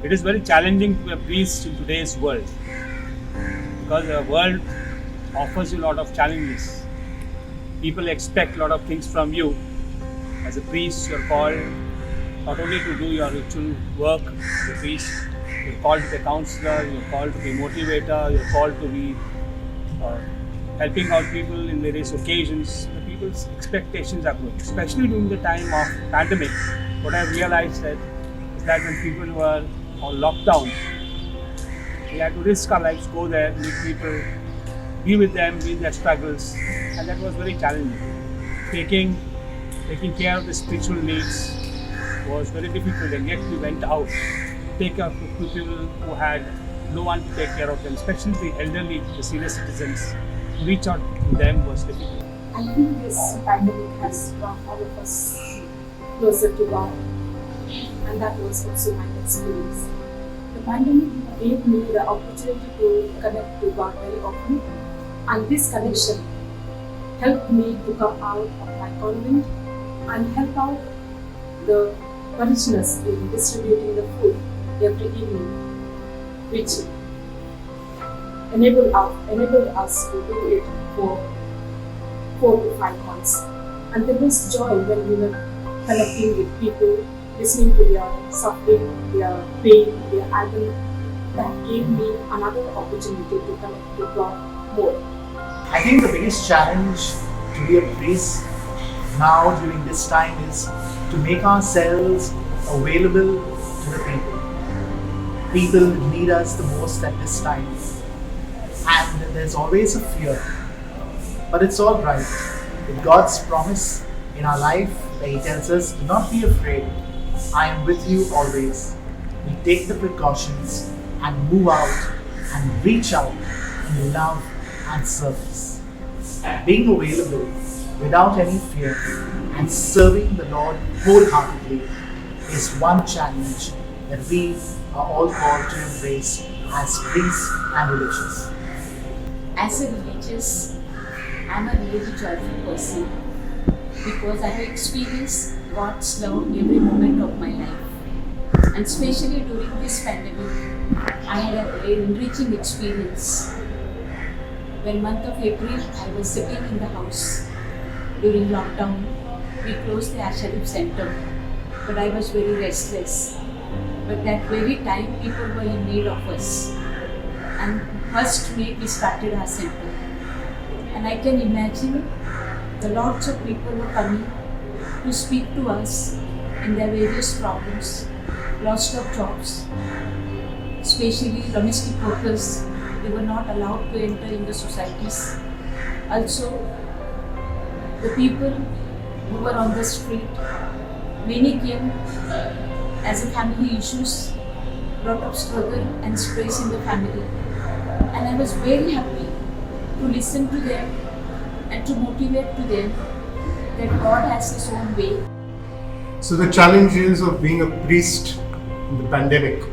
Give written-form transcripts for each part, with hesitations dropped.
It is very challenging to be a priest in today's world because the world offers you a lot of challenges. People expect a lot of things from you. As a priest, you're called not only to do your ritual work as a priest, you're called to be a counselor, you're called to be a motivator, you're called to be uh, helping out people in various occasions. The people's expectations are growing, especially during the time of pandemic. What I realized is that when people were on lockdown, we had to risk our lives, go there, meet people, be with them, be in their struggles, and that was very challenging. Taking taking care of the spiritual needs was very difficult, and yet we went out to take care of the people who had no one to take care of them, especially the elderly, the senior citizens. To reach out to them was difficult. I think this pandemic has brought all of us closer to God, and that was also my experience. The pandemic gave me the opportunity to connect to God very often, and this connection helped me to come out of my convent and help out the parishioners in distributing the food every evening, which enabled us to do it for 4 to 5 months. And there was joy when we were connecting with people, listening to their suffering, their pain, their agony. That gave me another opportunity to connect to God more. I think the biggest challenge to be a priest now during this time is to make ourselves available to the people. People need us the most at this time, and there's always a fear. But it's all right. With God's promise in our life, where He tells us, "Do not be afraid. I am with you always." We take the precautions and move out and reach out in love and service. Being available without any fear and serving the Lord wholeheartedly is one challenge that we are all called to embrace as priests and religious. As a religious, I'm a really joyful person because I have experienced God's love every moment of my life. And especially during this pandemic, I had a very enriching experience. When month of April, I was sitting in the house during lockdown. We closed the Asharim Center, but I was very restless. But that very time, people were in need of us. And first week, we started our center. And I can imagine the lots of people were coming to speak to us in their various problems, loss of jobs, especially domestic workers. They were not allowed to enter in the societies. Also, the people who were on the street, many came as a family issues, lot of struggle and stress in the family. And I was very happy to listen to them and to motivate to them that God has His own way. So the challenges of being a priest in the pandemic,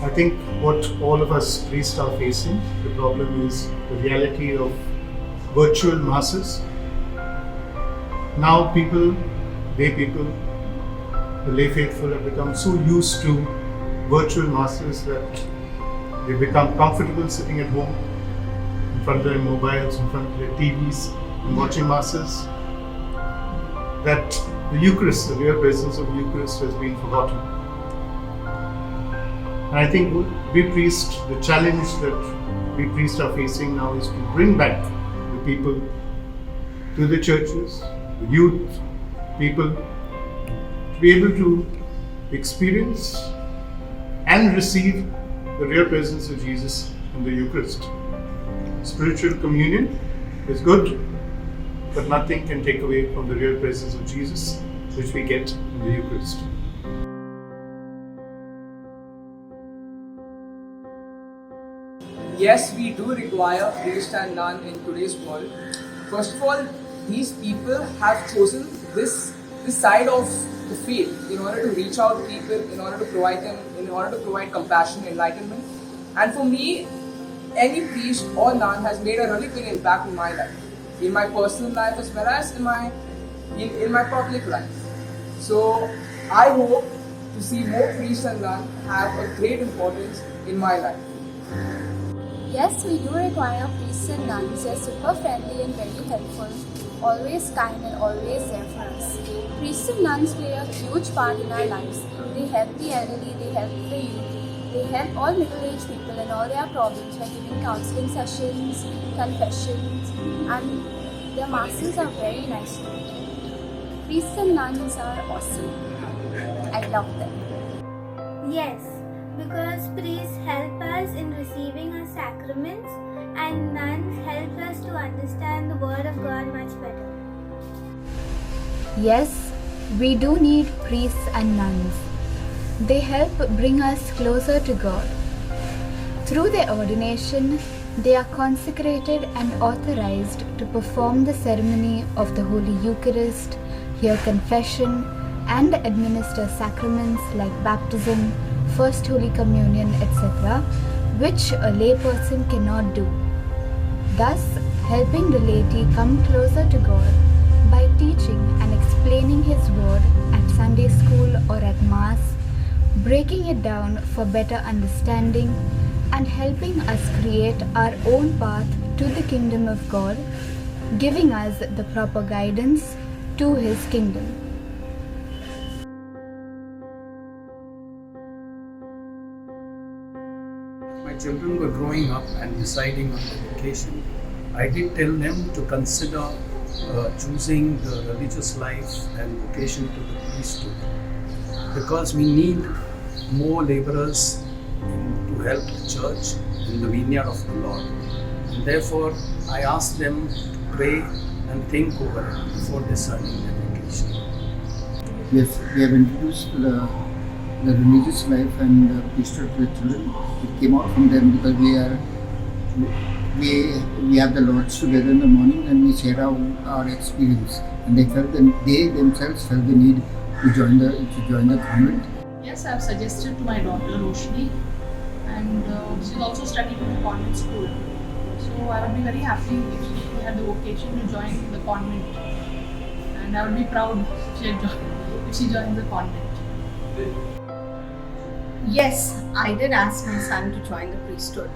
I think what all of us priests are facing, the problem is the reality of virtual masses. Now the lay faithful have become so used to virtual masses that they become comfortable sitting at home in front of their mobiles, in front of their TVs and watching masses, that the Eucharist, the real presence of the Eucharist has been forgotten. And I think we priests, the challenge that we priests are facing now is to bring back the people to the churches, the youth, people, to be able to experience and receive the real presence of Jesus in the Eucharist. Spiritual communion is good, but nothing can take away from the real presence of Jesus, which we get in the Eucharist. Yes, we do require priest and nun in today's world. First of all, these people have chosen this side of the faith in order to reach out to people, in order to provide compassion, enlightenment. And for me, any priest or nun has made a really big impact in my life, in my personal life as well as in my public life. So I hope to see more priests and nuns have a great importance in my life. Yes, we do require priests and nuns. They're super friendly and very helpful, always kind and always there for us. Priests and nuns play a huge part in our lives. They help the elderly, they help the youth, they help all middle-aged people in all their problems by giving counseling sessions, confessions, and their masses are very nice too. Priests and nuns are awesome. I love them. Yes, because priests help us in receiving our sacraments and nuns help us to understand the Word of God much better. Yes, we do need priests and nuns. They help bring us closer to God. Through their ordination, they are consecrated and authorized to perform the ceremony of the Holy Eucharist, hear confession, and administer sacraments like baptism, First Holy Communion, etc., which a layperson cannot do. Thus, helping the laity come closer to God by teaching and explaining His Word at Sunday school or at Mass, breaking it down for better understanding, and helping us create our own path to the kingdom of God, giving us the proper guidance to His kingdom. My children were growing up and deciding on their vocation, I did tell them to consider choosing the religious life and vocation to the priesthood, because we need more laborers to help the church in the vineyard of the Lord. And therefore, I asked them to pray and think over it before discerning their vocation. Yes, we have introduced the religious life and priesthood to the children. It came out from them because we have the Lords together in the morning and we share our experience. And they themselves felt the need to join the convent. Yes, I have suggested to my daughter Roshni, and she's also studying in the convent school. So I would be very happy if she had the vocation to join the convent, and I would be proud if she joins the convent. Yes, I did ask my son to join the priesthood.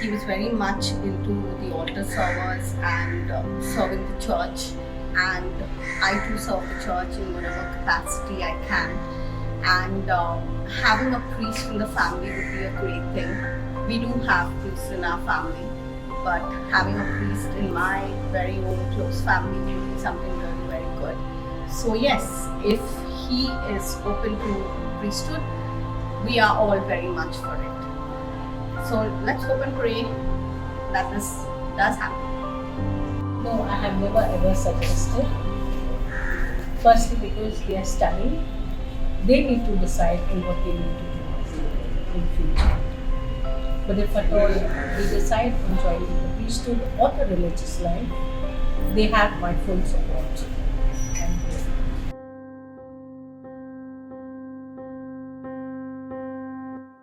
He was very much into the altar service and serving the church, and I too serve the church in whatever capacity I can. And having a priest from the family would be a great thing. We do have priests in our family, but having a priest in my very own close family would be something really very good. So yes, if he is open to priesthood, we are all very much for it. So let's hope and pray that this does happen. No, I have never ever suggested. Firstly, because they are studying, they need to decide on what they need to do in future. But if at all they decide on joining the priesthood or the religious life, they have my full support.